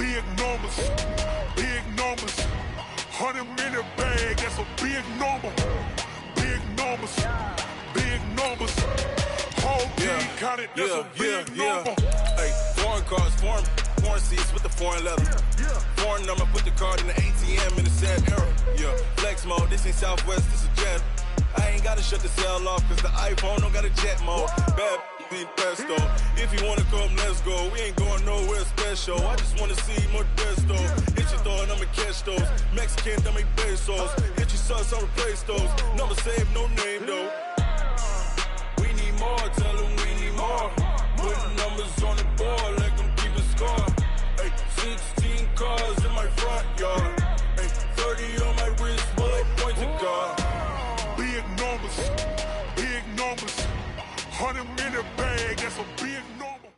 big numbers, big numbers. 100-minute bag, that's a big number. Big numbers, big numbers. Whole team counted, that's a big number. Hey, foreign cars, foreign seats with the foreign leather. Foreign number, put the card in the ATM in the sad era. Yeah, flex mode, this ain't Southwest, this is Jet. I ain't gotta shut the cell off, cause the iPhone don't got a jet mode. Bad be pesto. If you wanna come, let's go. We ain't going nowhere special. I just wanna see more desto. Hit your door and I'ma catch those. Mexican, I make pesos. Hit your sauce, I'll replace those. Number saved, no name though. We need more, tell them we need more. Put numbers on the board, let them keep a score. Hey, 16 cars in my front yard. Hey, 30 on my wrist, bullet point to God. Big numbers, big numbers. 100-minute bag, that's a big number.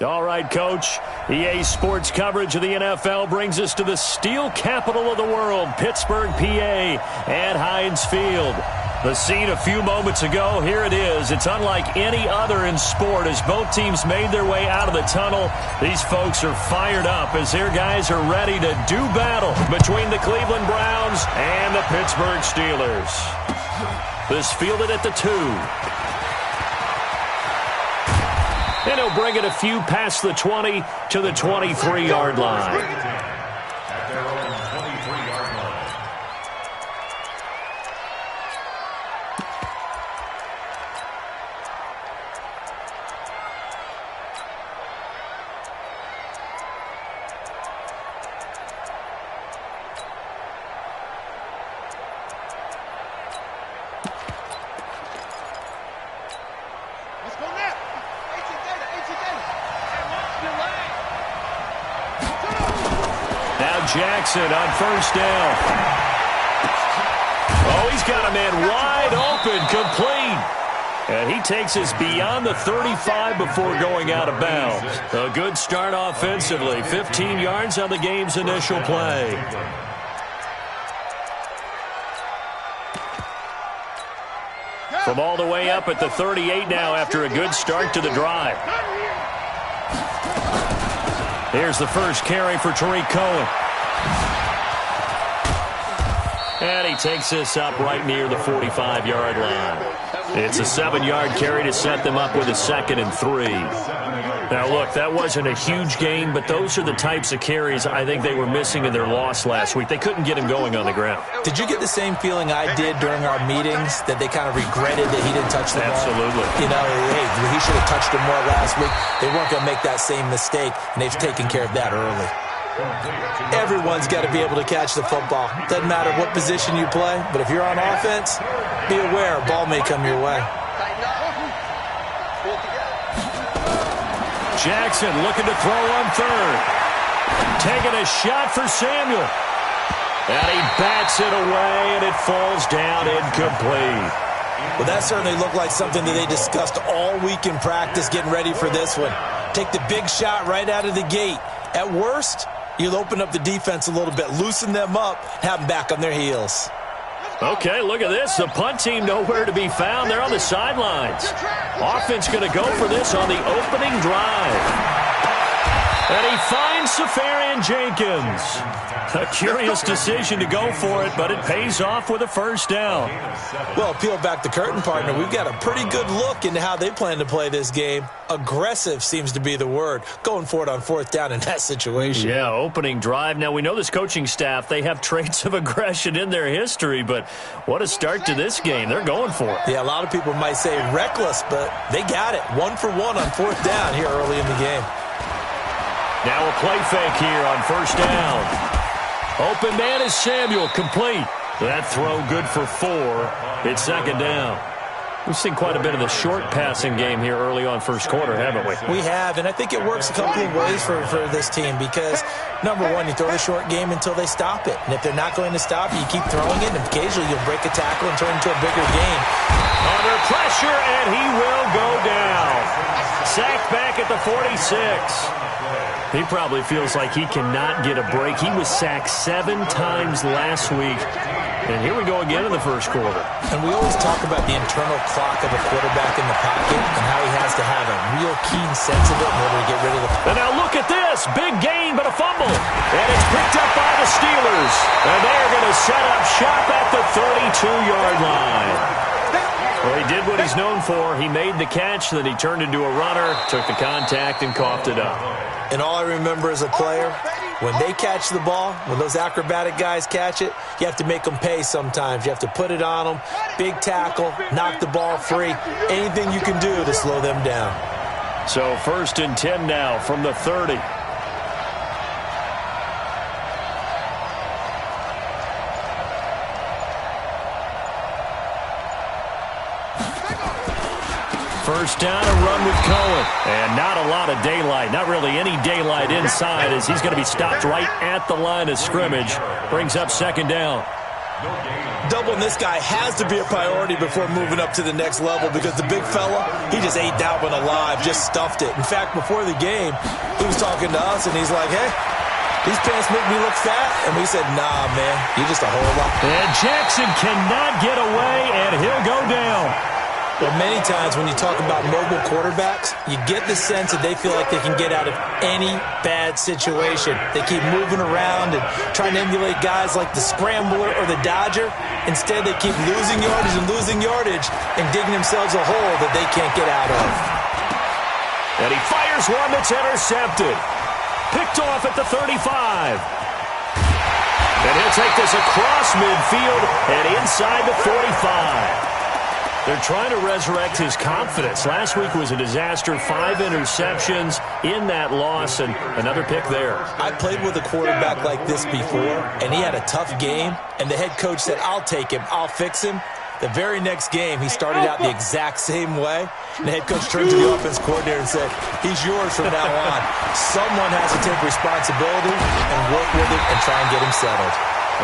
All right, Coach. EA Sports coverage of the NFL brings us to the steel capital of the world, Pittsburgh, PA, at Heinz Field. The scene a few moments ago, here it is. It's unlike any other in sport as both teams made their way out of the tunnel. These folks are fired up as their guys are ready to do battle between the Cleveland Browns and the Pittsburgh Steelers. This fielded at the 2. And he'll bring it a few past the 20 to the 23-yard line. Jackson on first down. Oh, he's got a man wide open, complete. And he takes us beyond the 35 before going out of bounds. A good start offensively. 15 yards on the game's initial play. From all the way up at the 38 now after a good start to the drive. Here's the first carry for Tariq Cohen. And he takes this up right near the 45-yard line. It's a 7-yard carry to set them up with a 2nd and 3. Now, look, that wasn't a huge gain, but those are the types of carries I think they were missing in their loss last week. They couldn't get him going on the ground. Did you get the same feeling I did during our meetings, that they kind of regretted that he didn't touch the ball? Absolutely. You know, hey, he should have touched him more last week. They weren't going to make that same mistake, and they've taken care of that early. Everyone's got to be able to catch the football. Doesn't matter what position you play, but if you're on offense, be aware a ball may come your way. Jackson looking to throw on third. Taking a shot for Samuel. And he bats it away, and it falls down incomplete. Well, that certainly looked like something that they discussed all week in practice getting ready for this one. Take the big shot right out of the gate. At worst, you'll open up the defense a little bit, loosen them up, have them back on their heels. Okay, look at this. The punt team nowhere to be found. They're on the sidelines. Offense going to go for this on the opening drive. And he finds Safarian Jenkins. A curious decision to go for it, but it pays off with a first down. Well, peel back the curtain, partner. We've got a pretty good look into how they plan to play this game. Aggressive seems to be the word. Going for it on 4th down in that situation. Yeah, opening drive. Now, we know this coaching staff, they have traits of aggression in their history, but what a start to this game. They're going for it. Yeah, a lot of people might say reckless, but they got it. 1 for 1 on 4th down here early in the game. Now a play fake here on first down. Open man is Samuel, complete. That throw good for 4. It's 2nd down. We've seen quite a bit of the short passing game here early on first quarter, haven't we? We have, and I think it works a couple of ways for this team because, number one, you throw the short game until they stop it. And if they're not going to stop you, you keep throwing it, and occasionally you'll break a tackle and turn into a bigger game. Under pressure, and he will go down. sacked back at the 46. He probably feels like he cannot get a break. He was sacked 7 times last week. And here we go again in the first quarter. And we always talk about the internal clock of a quarterback in the pocket and how he has to have a real keen sense of it in order to get rid of the... And now look at this. Big gain, but a fumble. And it's picked up by the Steelers. And they're going to set up shop at the 32-yard line. Well, he did what he's known for. He made the catch, then he turned into a runner, took the contact, and coughed it up. And all I remember as a player, when they catch the ball, when those acrobatic guys catch it, you have to make them pay sometimes. You have to put it on them, big tackle, knock the ball free, anything you can do to slow them down. So 1st and 10 now from the 30. First down, a run with Cohen. And not a lot of daylight. Not really any daylight inside as he's going to be stopped right at the line of scrimmage. Brings up 2nd down. Doubling this guy has to be a priority before moving up to the next level because the big fella, he just ate that one alive, just stuffed it. In fact, before the game, he was talking to us, and he's like, hey, these pants make me look fat. And we said, nah, man, you're just a whole lot. And Jackson cannot get away, and he'll go down. Well, many times when you talk about mobile quarterbacks, you get the sense that they feel like they can get out of any bad situation. They keep moving around and trying to emulate guys like the Scrambler or the Dodger. Instead, they keep losing yardage and digging themselves a hole that they can't get out of. And he fires one that's intercepted. Picked off at the 35. And he'll take this across midfield and inside the 45. They're trying to resurrect his confidence. Last week was a disaster. 5 interceptions in that loss, and another pick there. I played with a quarterback like this before, and he had a tough game, and the head coach said, I'll take him, I'll fix him. The very next game, he started out the exact same way. And the head coach turned to the offense coordinator and said, he's yours from now on. Someone has to take responsibility and work with him and try and get him settled.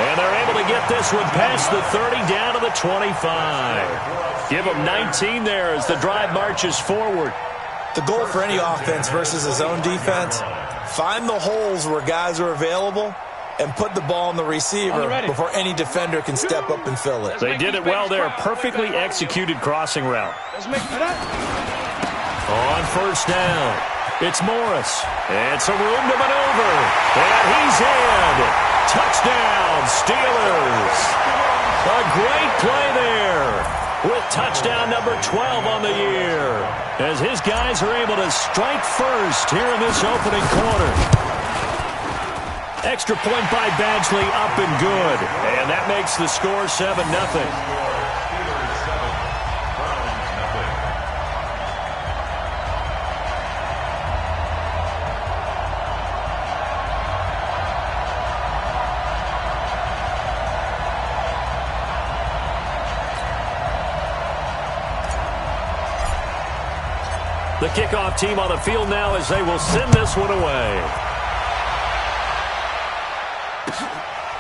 And they're able to get this one past the 30 down to the 25. Give him 19 there as the drive marches forward. The goal for any offense versus his own defense, find the holes where guys are available and put the ball on the receiver before any defender can step up and fill it. They did it well there. Perfectly executed crossing route. On 1st down, it's Morris. And some room to maneuver. And he's in. Touchdown, Steelers. A great play there with touchdown number 12 on the year as his guys are able to strike first here in this opening quarter. Extra point by Badgley, up and good. And that makes the score 7-0. The kickoff team on the field now as they will send this one away.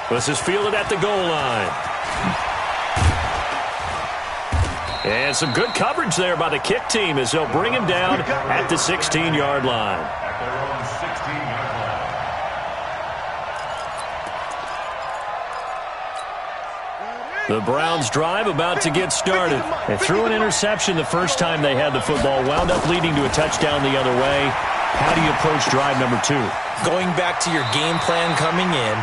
This is fielded at the goal line. And some good coverage there by the kick team as they'll bring him down at the 16-yard line. The Browns drive about to get started. They threw an interception the first time they had the football, wound up leading to a touchdown the other way. How do you approach drive number 2? Going back to your game plan coming in,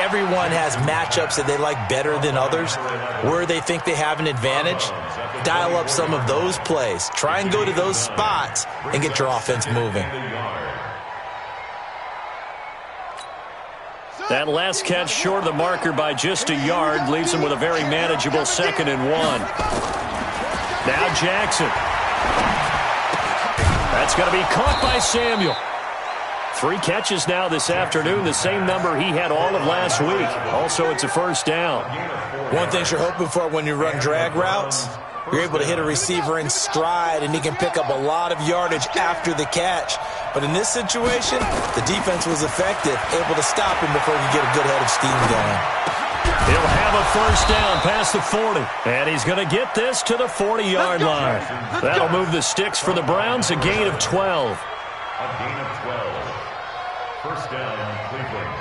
everyone has matchups that they like better than others, where they think they have an advantage. Dial up some of those plays. Try and go to those spots and get your offense moving. That last catch short of the marker by just a yard leaves him with a very manageable 2nd and 1. Now Jackson. That's going to be caught by Samuel. 3 catches now this afternoon, the same number he had all of last week. Also, it's a 1st down. One thing you're hoping for when you run drag routes, you're able to hit a receiver in stride, and he can pick up a lot of yardage after the catch. But in this situation, the defense was effective, able to stop him before he could get a good head of steam going. He'll have a first down past the 40. And he's going to get this to the 40-yard line. That'll move the sticks for the Browns, a gain of 12. A gain of 12. First down, Cleveland.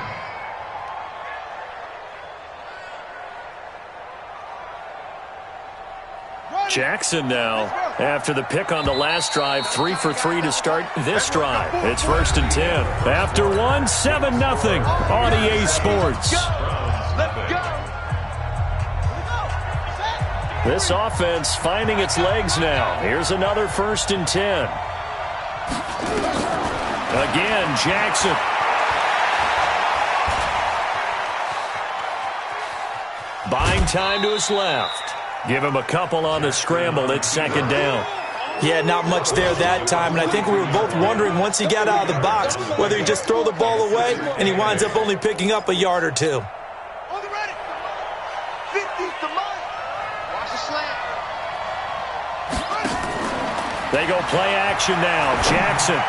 Jackson now, after the pick on the last drive, 3 for 3 to start this drive. It's 1st and 10. After 1, 7-0 on EA Sports. This offense finding its legs now. Here's another 1st and 10. Again, Jackson. Buying time to his left. Give him a couple on the scramble. It's 2nd down. Yeah, not much there that time, and I think we were both wondering once he got out of the box whether he'd just throw the ball away, and he winds up only picking up a yard or two. They go play action now. Jackson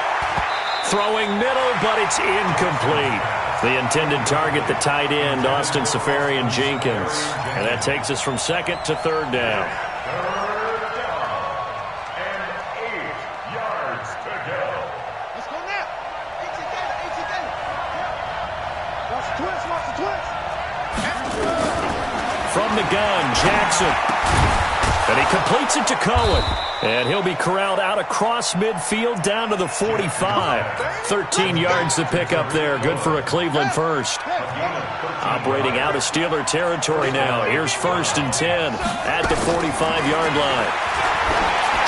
throwing middle, but it's incomplete. The intended target, the tight end, Austin Safarian-Jenkins. And that takes us from 2nd to 3rd down. 3rd down and 8 yards to go. Let's go now. 18 gainer. Watch the twist. From the gun, Jackson. And he completes it to Cohen. And he'll be corralled out across midfield down to the 45. 13 yards to pick up there. Good for a Cleveland first. Operating out of Steeler territory now. Here's 1st and 10 at the 45-yard line.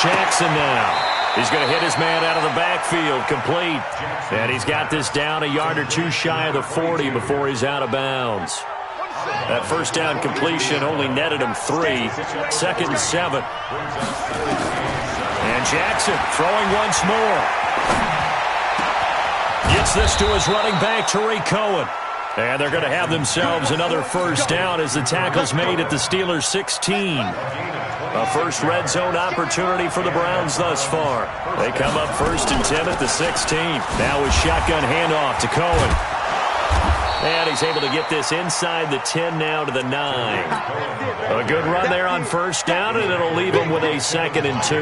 Jackson now. He's going to hit his man out of the backfield. Complete. And he's got this down a yard or two shy of the 40 before he's out of bounds. That first down completion only netted him 3. 2nd and 7. And Jackson throwing once more. Gets this to his running back, Tariq Cohen. And they're going to have themselves another first down as the tackle's made at the Steelers' 16. A first red zone opportunity for the Browns thus far. They come up 1st and 10 at the 16. Now with shotgun handoff to Cohen. And he's able to get this inside the 10 now to the 9. A good run there on first down, and it'll leave him with a 2nd and 2.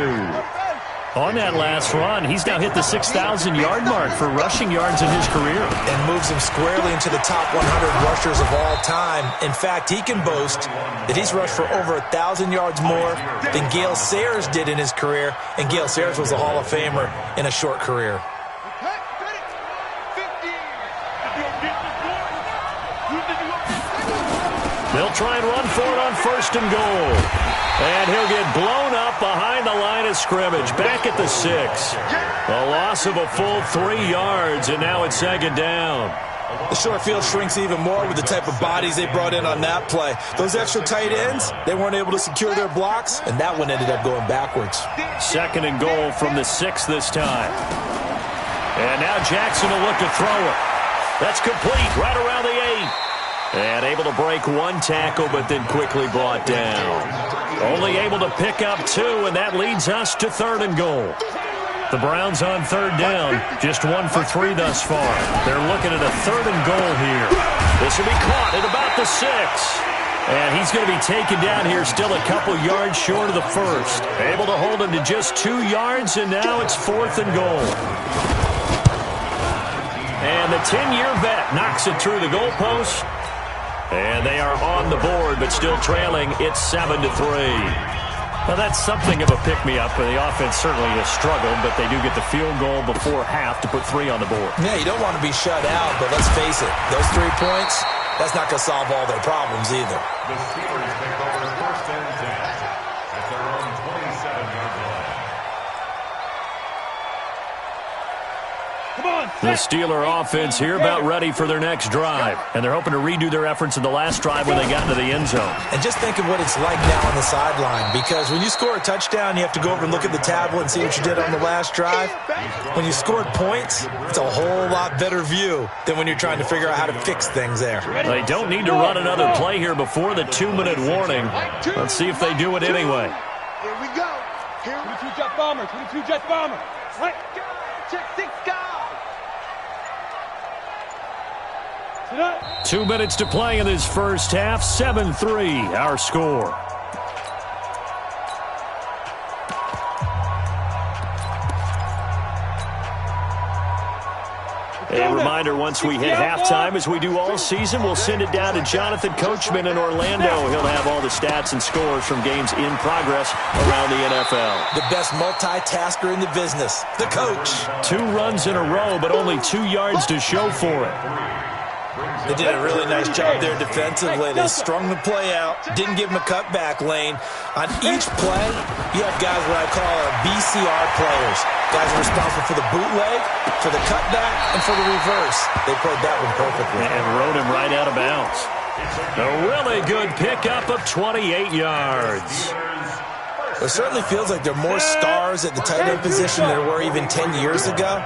On that last run, he's now hit the 6,000-yard mark for rushing yards in his career. And moves him squarely into the top 100 rushers of all time. In fact, he can boast that he's rushed for over 1,000 yards more than Gale Sayers did in his career. And Gale Sayers was a Hall of Famer in a short career. They'll try and run for it on 1st and goal. And he'll get blown up behind the line of scrimmage. Back at the 6. A loss of a full 3 yards, and now it's 2nd down. The short field shrinks even more with the type of bodies they brought in on that play. Those extra tight ends, they weren't able to secure their blocks, and that one ended up going backwards. 2nd and goal from the 6 this time. And now Jackson will look to throw it. That's complete right around the 8. And able to break one tackle, but then quickly brought down. Only able to pick up 2, and that leads us to 3rd and goal. The Browns on 3rd down, just 1 for 3 thus far. They're looking at a 3rd and goal here. This will be caught at about the 6. And he's going to be taken down here still a couple yards short of the 1st. Able to hold him to just 2 yards, and now it's 4th and goal. And the 10-year vet knocks it through the goalpost. And they are on the board, but still trailing. It's 7-3. Well, that's something of a pick-me-up. The offense certainly has struggled, but they do get the field goal before half to put 3 on the board. Yeah, you don't want to be shut out, but let's face it. Those 3 points, that's not going to solve all their problems either. The Steelers take over 1st and 10 at their own 27-yard line. The Steeler offense here about ready for their next drive. And they're hoping to redo their efforts in the last drive when they got into the end zone. And just think of what it's like now on the sideline. Because when you score a touchdown, you have to go over and look at the tablet and see what you did on the last drive. When you scored points, it's a whole lot better view than when you're trying to figure out how to fix things there. They don't need to run another play here before the 2-minute warning. Let's see if they do it anyway. Here we go. 22 jet bomber. 22 jet bomber. Right. Check 6 guys. 2 minutes to play in this first half. 7-3 our score. A reminder, once we hit halftime, as we do all season, we'll send it down to Jonathan Coachman in Orlando. He'll have all the stats and scores from games in progress around the NFL. The best multitasker in the business, the coach. 2 runs in a row, but only 2 yards to show for it. They did a really nice job there defensively. They strung the play out, didn't give him a cutback lane. On each play, you have guys what I call BCR players. Guys are responsible for the bootleg, for the cutback, and for the reverse. They played that one perfectly. And rode him right out of bounds. A really good pickup of 28 yards. It certainly feels like there are more stars at the tight end position than there were even 10 years ago.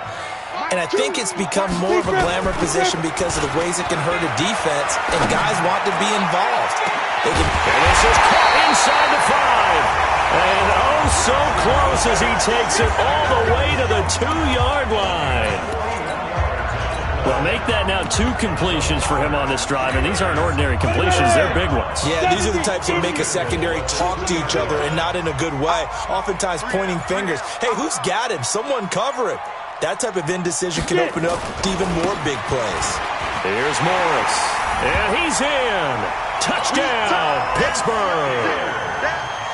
And I think it's become more of a glamour position because of the ways it can hurt a defense, and guys want to be involved. And this is caught inside the 5. And oh, so close as he takes it all the way to the 2-yard line. Well, make that now 2 completions for him on this drive, and these aren't ordinary completions. They're big ones. Yeah, these are the types that make a secondary talk to each other, and not in a good way. Oftentimes pointing fingers. Hey, who's got him? Someone cover it. That type of indecision can open up to even more big plays. Here's Morris. And he's in. Touchdown, Pittsburgh.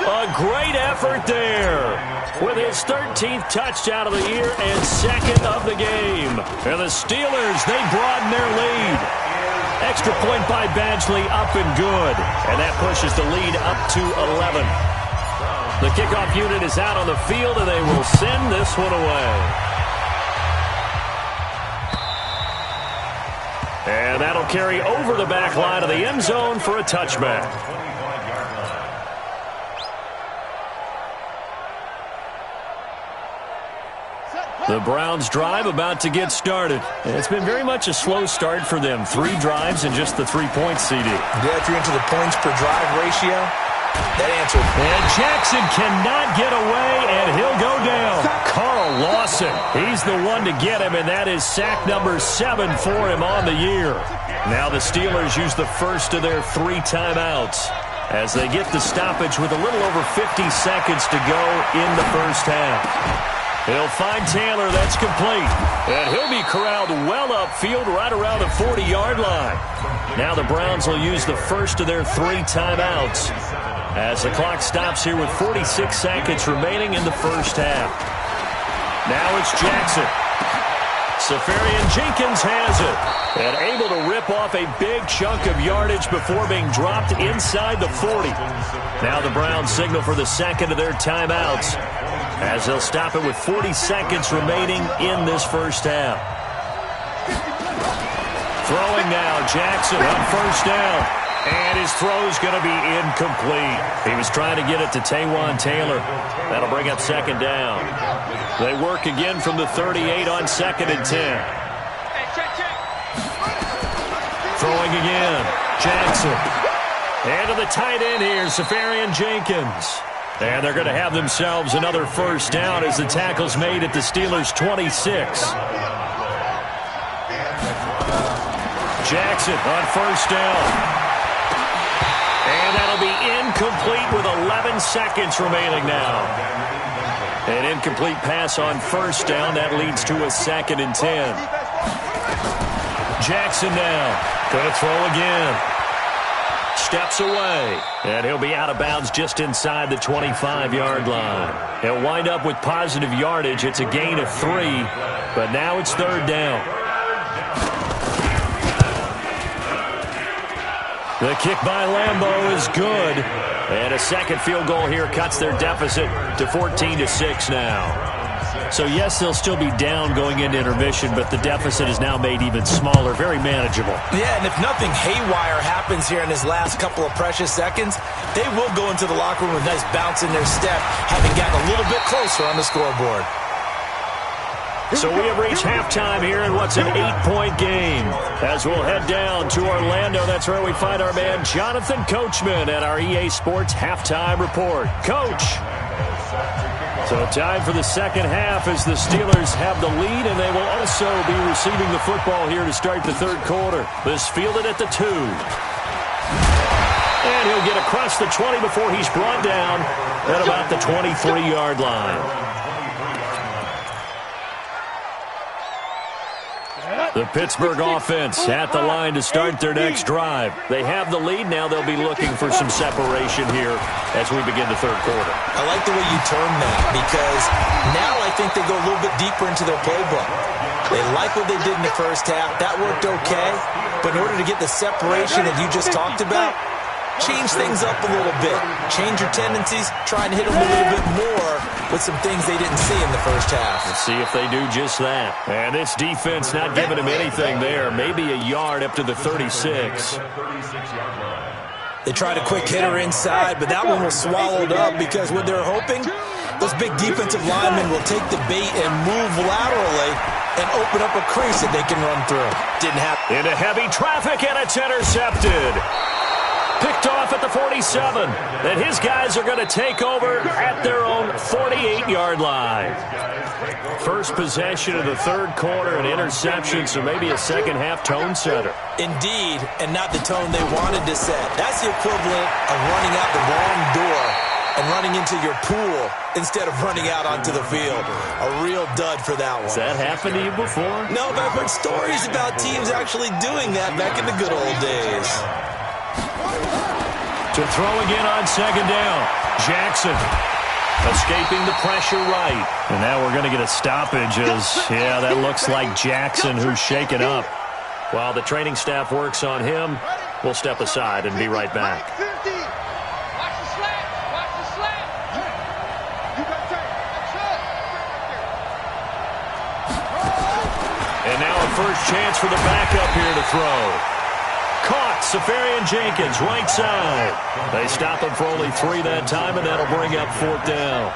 A great effort there with his 13th touchdown of the year and 2nd of the game. And the Steelers, they broaden their lead. Extra point by Badgley, up and good. And that pushes the lead up to 11. The kickoff unit is out on the field, and they will send this one away. And that'll carry over the back line of the end zone for a touchback. The Browns drive about to get started. It's been very much a slow start for them. 3 drives and just the 3-point CD. Yeah, if you're into the points per drive ratio, that answer. And Jackson cannot get away, and he'll go down. Carl Lawson, he's the one to get him, and that is sack number 7 for him on the year. Now the Steelers use the first of their 3 timeouts as they get the stoppage with a little over 50 seconds to go in the first half. He'll find Taylor. That's complete. And he'll be corralled well upfield right around the 40-yard line. Now the Browns will use the first of their 3 timeouts as the clock stops here with 46 seconds remaining in the first half. Now it's Jackson. Safarian Jenkins has it. And able to rip off a big chunk of yardage before being dropped inside the 40. Now the Browns signal for the second of their timeouts as they'll stop it with 40 seconds remaining in this first half. Throwing now, Jackson on first down. And his throw's going to be incomplete. He was trying to get it to Taywan Taylor. That'll bring up second down. They work again from the 38 on 2nd and 10. Throwing again, Jackson. And to the tight end here, Safarian Jenkins. And they're going to have themselves another first down as the tackle's made at the Steelers' 26. Jackson on first down. And that'll be incomplete with 11 seconds remaining now. An incomplete pass on first down. That leads to a 2nd and 10. Jackson now. Going to throw again. Steps away. And he'll be out of bounds just inside the 25-yard line. He'll wind up with positive yardage. It's a gain of 3. But now it's 3rd down. The kick by Lambeau is good. And a second field goal here cuts their deficit to 14-6 now. So, yes, they'll still be down going into intermission, but the deficit is now made even smaller, very manageable. Yeah, and if nothing haywire happens here in his last couple of precious seconds, they will go into the locker room with a nice bounce in their step, having gotten a little bit closer on the scoreboard. So we have reached halftime here in what's an 8-point game. As we'll head down to Orlando, that's where we find our man Jonathan Coachman at our EA Sports Halftime Report. Coach. So time for the second half as the Steelers have the lead, and they will also be receiving the football here to start the third quarter. This fielded at the 2. And he'll get across the 20 before he's brought down at about the 23-yard line. The Pittsburgh offense at the line to start their next drive. They have the lead. Now they'll be looking for some separation here as we begin the third quarter. I like the way you term that because now I think they go a little bit deeper into their playbook. They like what they did in the first half. That worked okay. But in order to get the separation that you just talked about, change things up a little bit. Change your tendencies. Try and hit them a little bit more with some things they didn't see in the first half. Let's see if they do just that. And this defense not giving him anything there. Maybe a yard up to the 36. They tried a quick hitter inside, but that one was swallowed up because what they're hoping, those big defensive linemen will take the bait and move laterally and open up a crease that they can run through. Didn't happen. Into heavy traffic, and it's intercepted. Picked off at the 47. And his guys are going to take over at their own 48-yard line. First possession of the third quarter, an interception, so maybe a second-half tone setter. Indeed, and not the tone they wanted to set. That's the equivalent of running out the wrong door and running into your pool instead of running out onto the field. A real dud for that one. Has that happened to you before? No, but I've heard stories about teams actually doing that back in the good old days. To throw again on second down. Jackson escaping the pressure right. And now we're going to get a stoppage as, yeah, that looks like Jackson who's shaken up. While the training staff works on him, we'll step aside and be right back. And now a first chance for the backup here to throw. Caught, Safarian Jenkins, right side. They stop him for only 3 that time, and that'll bring up fourth down.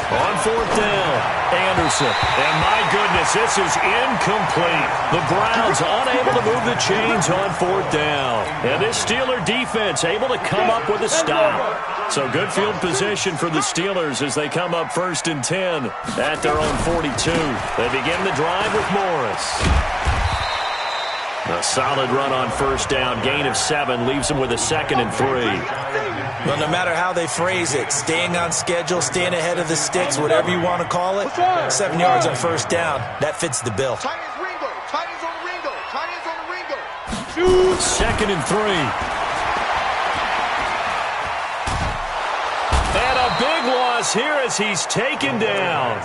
On fourth down, Anderson. And my goodness, this is incomplete. The Browns unable to move the chains on fourth down. And this Steeler defense able to come up with a stop. So good field position for the Steelers as they come up 1st and 10 at their own 42. They begin the drive with Morris. A solid run on first down. Gain of 7 leaves them with a 2nd and 3. Well, no matter how they phrase it, staying on schedule, staying ahead of the sticks, whatever you want to call it, 7 yards on first down, that fits the bill. 2nd and 3. And a big loss here as he's taken down.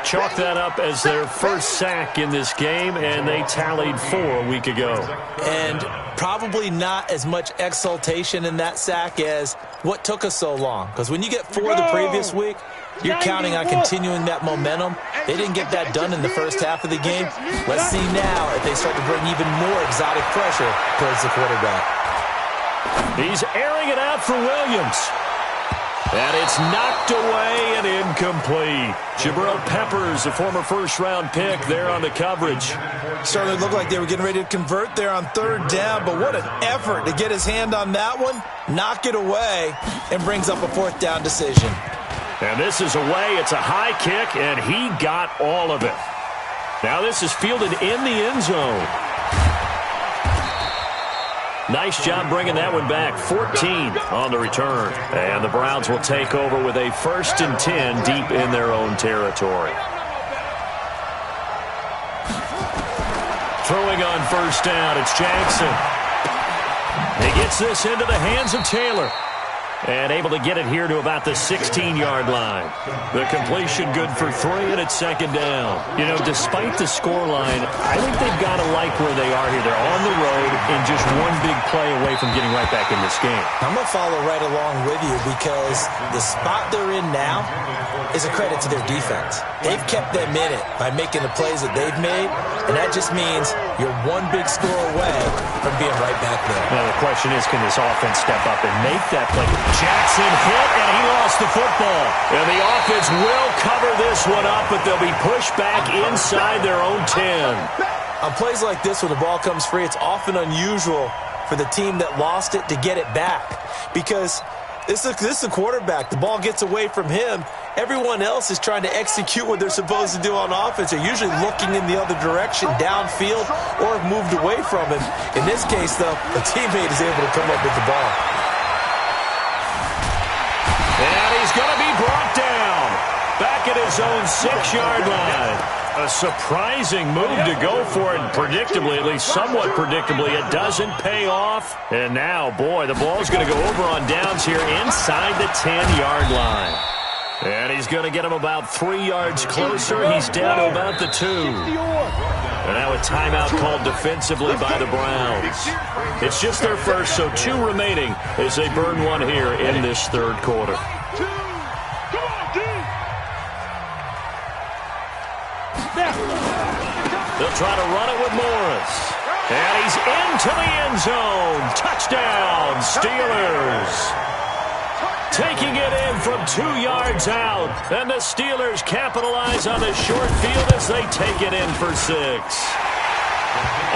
Chalk that up as their first sack in this game, and they tallied 4 a week ago. And probably not as much exultation in that sack as what took us so long. Because when you get 4 the previous week, you're counting on continuing that momentum. They didn't get that done in the first half of the game. Let's see now if they start to bring even more exotic pressure towards the quarterback. He's airing it out for Williams. And it's knocked away and incomplete. Jabril Peppers, a former first-round pick, there on the coverage. Certainly looked like they were getting ready to convert there on 3rd down, but what an effort to get his hand on that one, knock it away, and brings up a 4th down decision. And this is away. It's a high kick, and he got all of it. Now this is fielded in the end zone. Nice job bringing that one back. 14 on the return. And the Browns will take over with a 1st and 10 deep in their own territory. Throwing on first down, it's Jackson. He gets this into the hands of Taylor. And able to get it here to about the 16-yard line. The completion good for 3, and it's 2nd down. You know, despite the scoreline, I think they've got to like where they are here. They're on the road and just one big play away from getting right back in this game. I'm going to follow right along with you because the spot they're in now is a credit to their defense. They've kept them in it by making the plays that they've made, and that just means you're one big score away from being right back there. Now, the question is, can this offense step up and make that play? Jackson hit, and he lost the football. And the offense will cover this one up, but they'll be pushed back inside their own 10. On plays like this, when the ball comes free, it's often unusual for the team that lost it to get it back. Because This is a quarterback. The ball gets away from him. Everyone else is trying to execute what they're supposed to do on offense. They're usually looking in the other direction, downfield, or have moved away from him. In this case, though, a teammate is able to come up with the ball. And he's going to be brought down back at his own 6-yard line. A surprising move to go for it, and predictably, at least somewhat predictably, it doesn't pay off. And now, boy, the ball's going to go over on downs here inside the 10-yard line. And he's going to get him about 3 yards closer. He's down to about the 2. And now a timeout called defensively by the Browns. It's just their first, so 2 remaining as they burn one here in this third quarter. They'll try to run it with Morris. And he's into the end zone. Touchdown, Steelers. Taking it in from 2 yards out. And the Steelers capitalize on the short field as they take it in for 6.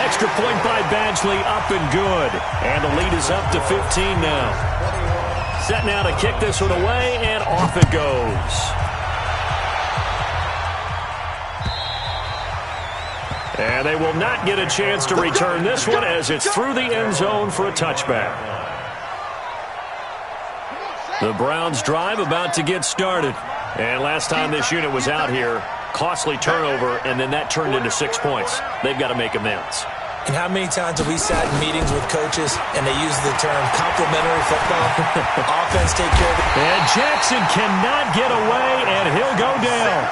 Extra point by Badgley, up and good. And the lead is up to 15 now. Set now to kick this one away, and off it goes. And they will not get a chance to return this one as it's through the end zone for a touchback. The Browns drive about to get started. And last time this unit was out here, costly turnover, and then that turned into 6 points. They've got to make amends. And how many times have we sat in meetings with coaches and they use the term complementary football? Offense take care of it. And Jackson cannot get away, and he'll go down.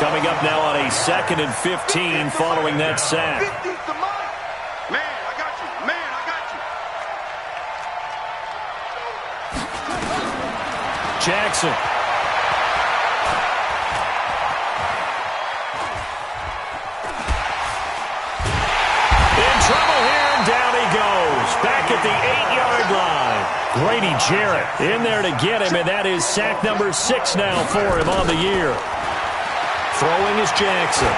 Coming up now on a 2nd and 15 following that sack. Man, I got you. Man, I got you. Jackson. In trouble here, and down he goes. Back at the 8-yard line. Grady Jarrett in there to get him, and that is sack number 6 now for him on the year. Throwing is Jackson.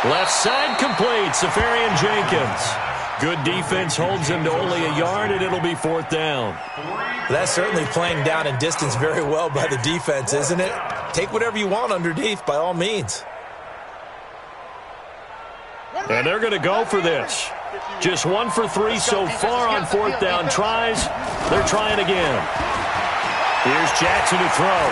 Left side complete. Safarian Jenkins. Good defense holds him to only a yard, and it'll be 4th down. That's certainly playing down and distance very well by the defense, isn't it? Take whatever you want underneath, by all means. And they're going to go for this. Just 1 for 3 so far on 4th down tries. They're trying again. Here's Jackson to throw.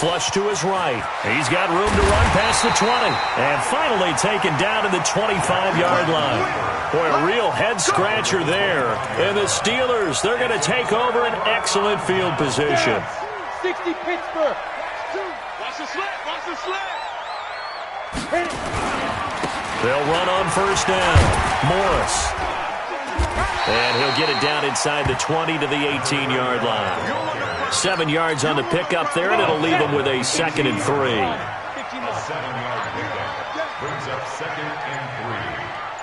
Flush to his right. He's got room to run past the 20. And finally taken down to the 25-yard line. Boy, a real head-scratcher there. And the Steelers, they're going to take over an excellent field position. 60 Pittsburgh. Watch the slip. Watch the slip. They'll run on 1st down. Morris. And he'll get it down inside the 20 to the 18-yard line. 7 yards on the pickup there, and it'll leave them with a 2nd and 3. A 7-yard pickup brings up 2nd and 3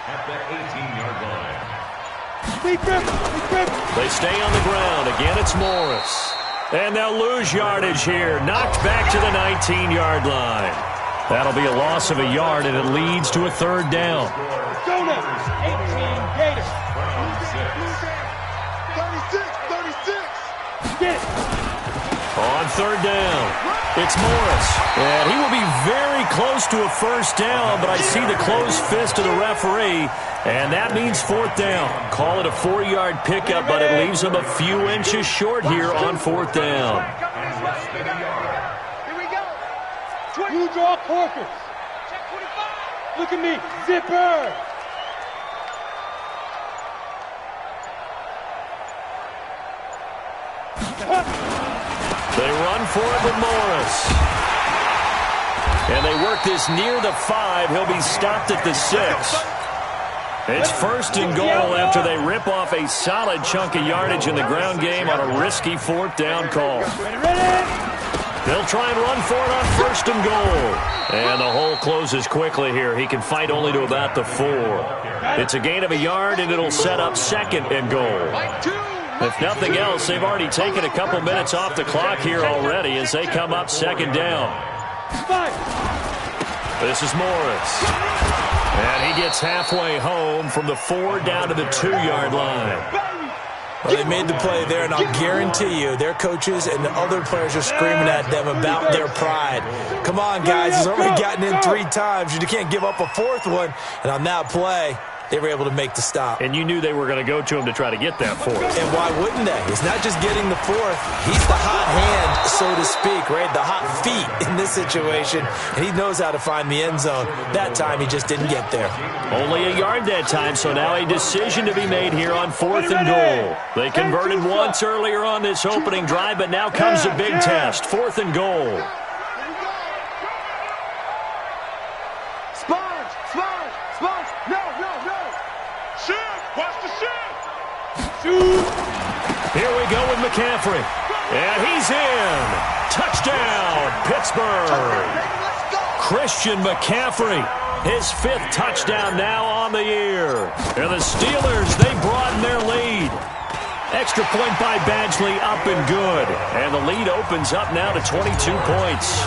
at the 18-yard line. They stay on the ground. Again, it's Morris. And they'll lose yardage here. Knocked back to the 19-yard line. That'll be a loss of a yard, and it leads to a 3rd down. Go now. 18 Gators. 36. Get it. On 3rd down, it's Morris. And he will be very close to a 1st down, but I see the closed fist of the referee, and that means 4th down. Call it a 4-yard pickup, but it leaves him a few inches short here on 4th down. Here we go. You draw corkers. Check 25. Look at me. Zipper. They run for it with Morris. And they work this near the 5. He'll be stopped at the 6. It's 1st and goal after they rip off a solid chunk of yardage in the ground game on a risky 4th down call. They'll try and run for it on 1st and goal. And the hole closes quickly here. He can fight only to about the 4. It's a gain of a yard, and it'll set up 2nd and goal. If nothing else, they've already taken a couple minutes off the clock here already as they come up 2nd down. This is Morris. And he gets halfway home from the 4 down to the 2-yard line. Well, they made the play there, and I'll guarantee you their coaches and the other players are screaming at them about their pride. Come on, guys. He's already gotten in 3 times. You can't give up a 4th one. And on that play, they were able to make the stop. And you knew they were going to go to him to try to get that 4th. And why wouldn't they? It's not just getting the 4th. He's the hot hand, so to speak, right? The hot feet in this situation. And he knows how to find the end zone. That time, he just didn't get there. Only a yard that time, so now a decision to be made here on 4th and goal. They converted once earlier on this opening drive, but now comes a big test. 4th and goal. Here we go with McCaffrey. And he's in. Touchdown, Pittsburgh. Christian McCaffrey, his 5th touchdown now on the year. And the Steelers, they broaden their lead. Extra point by Badgley, up and good. And the lead opens up now to 22 points.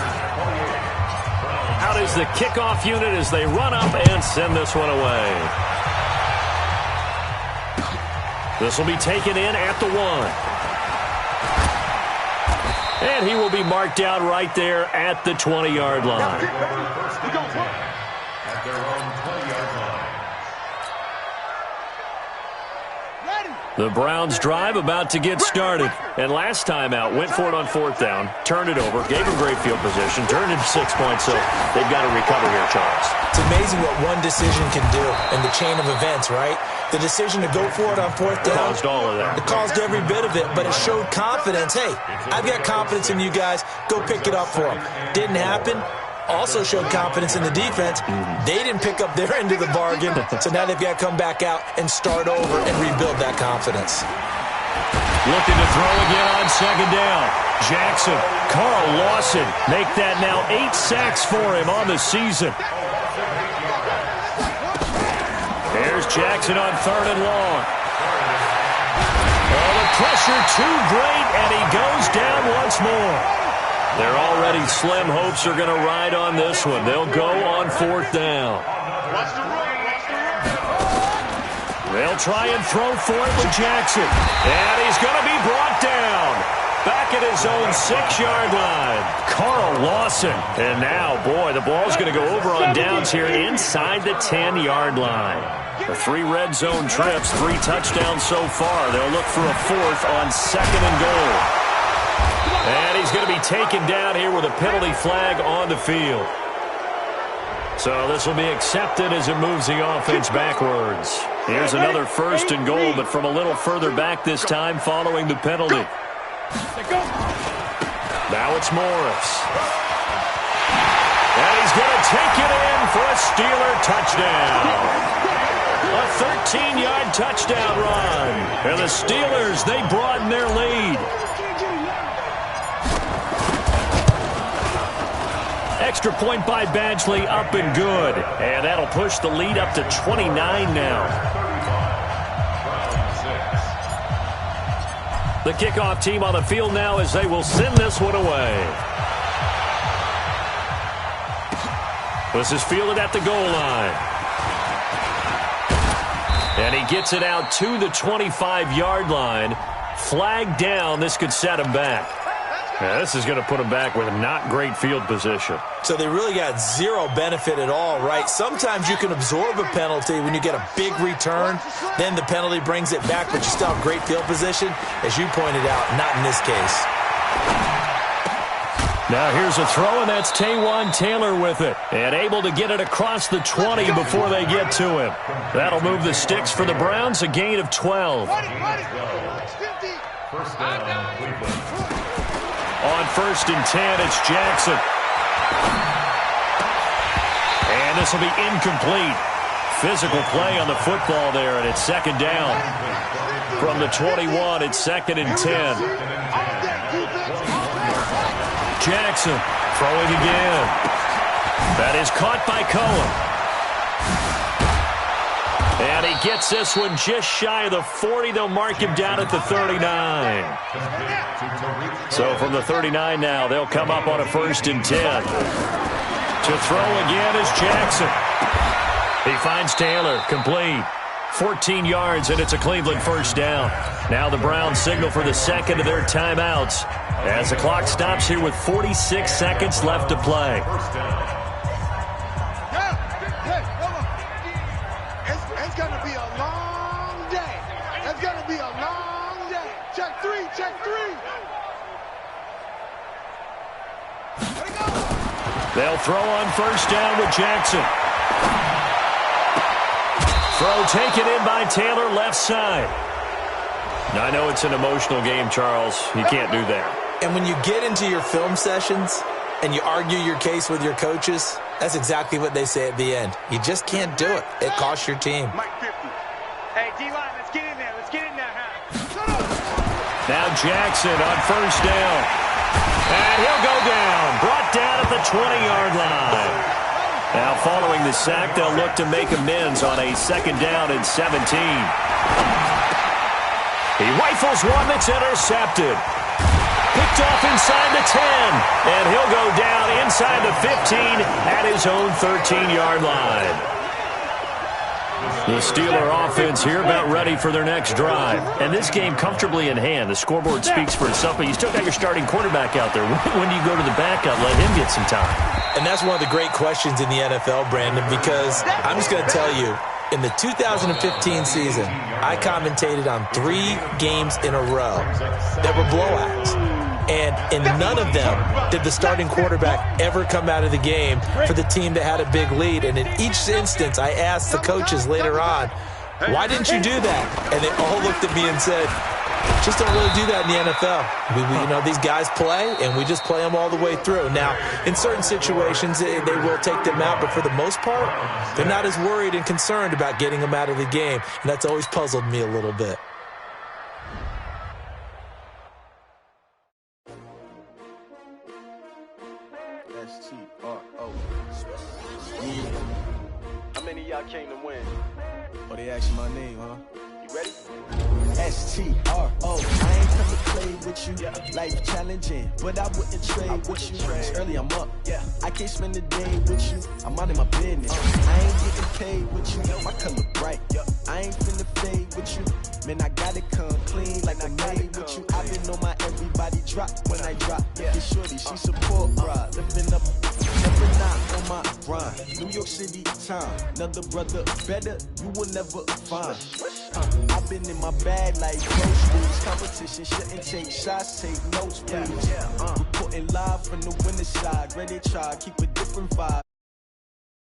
Out is the kickoff unit as they run up and send this one away. This will be taken in at the 1. And he will be marked down right there at the 20-yard line. At their own 20-yard line. The Browns drive about to get started. And last time out, went for it on 4th down, turned it over, gave him great field position, turned it 6 points, so they've got to recover here, Charles. It's amazing what one decision can do in the chain of events, right? The decision to go for it on 4th down. Caused all of that. It caused every bit of it, but it showed confidence. Hey, I've got confidence in you guys. Go pick it up for them. Didn't happen. Also showed confidence in the defense. They didn't pick up their end of the bargain, so now they've got to come back out and start over and rebuild that confidence. Looking to throw again on 2nd down. Jackson, Carl Lawson make that now 8 sacks for him on the season. There's Jackson on 3rd and long. Oh, the pressure too great, and he goes down once more. Their already slim hopes are going to ride on this one. They'll go on 4th down. They'll try and throw for it with Jackson. And he's going to be brought down. Back at his own 6-yard line. Carl Lawson. And now, boy, the ball's going to go over on downs here inside the 10-yard line. The 3 red zone trips, 3 touchdowns so far. They'll look for a 4th on 2nd and goal. And he's going to be taken down here with a penalty flag on the field. So this will be accepted as it moves the offense backwards. Here's another 1st and goal, but from a little further back this time following the penalty. Now it's Morris. And he's going to take it in for a Steeler touchdown. A 13-yard touchdown run. And the Steelers, they broaden their lead. Extra point by Badgley, up and good. And that'll push the lead up to 29 now. The kickoff team on the field now as they will send this one away. This is fielded at the goal line. And he gets it out to the 25-yard line. Flag down. This could set him back. Now, this is going to put him back with not great field position. So they really got zero benefit at all, right? Sometimes you can absorb a penalty when you get a big return. Then the penalty brings it back, but you still have great field position. As you pointed out, not in this case. Now here's a throw, and that's Taywan Taylor with it. And able to get it across the 20 before they get to him. That'll move the sticks for the Browns, a gain of 12. First down, Cleveland. On 1st and 10, it's Jackson. And this will be incomplete. Physical play on the football there, and it's 2nd down. From the 21, it's 2nd and 10. Jackson throwing again. That is caught by Cohen. And he gets this one just shy of the 40. They'll mark him down at the 39. So from the 39 now, they'll come up on a 1st and 10. To throw again is Jackson. He finds Taylor, complete. 14 yards, and it's a Cleveland first down. Now the Browns signal for the second of their timeouts as the clock stops here with 46 seconds left to play. It's going to be a long day. It's going to be a long day. Check three, check three. They'll throw on first down with Jackson. Throw taken in by Taylor, left side. Now, I know it's an emotional game, Charles. You can't do that. And when you get into your film sessions and you argue your case with your coaches, that's exactly what they say at the end. You just can't do it. It costs your team. Mike 50. Hey, D-line, let's get in there. Let's get in there, huh? Now Jackson on first down. And he'll go down. Brought down at the 20-yard line. Now, following the sack, they'll look to make amends on a second down and 17. He rifles one that's intercepted. Picked off inside the 10. And he'll go down inside the 15 at his own 13-yard line. The Steeler offense here about ready for their next drive. And this game comfortably in hand. The scoreboard speaks for itself, but you still got your starting quarterback out there. When do you go to the backup? Let him get some time. And that's one of the great questions in the NFL, Brandon, because I'm just going to tell you, in the 2015 season, I commentated on 3 games in a row that were blowouts. And in none of them did the starting quarterback ever come out of the game for the team that had a big lead. And in each instance, I asked the coaches later on, why didn't you do that? And they all looked at me and said, just don't really do that in the NFL. These guys play, and we just play them all the way through. Now, in certain situations, they will take them out, but for the most part, they're not as worried and concerned about getting them out of the game. And that's always puzzled me a little bit. S-T-R-O. How many of y'all came to win? Oh, they asked my name, huh? You ready? S-T-R-O. I ain't come to play with you. Life challenging, but I wouldn't trade with you. It's early, I'm up. I can't spend the day with you. I'm out of my business. I ain't getting paid with you. My color bright. I ain't finna fade with you. Man, I gotta come clean like I made with you. I've been on my everybody drop when I drop. This shorty, she support ride. Lifting up every night on my grind. New York City time. Another brother better, you will never find. I've been in my bag like groceries. Competition shouldn't take shots, take notes, please. Reporting live from the winter side. Ready to try, keep a different vibe.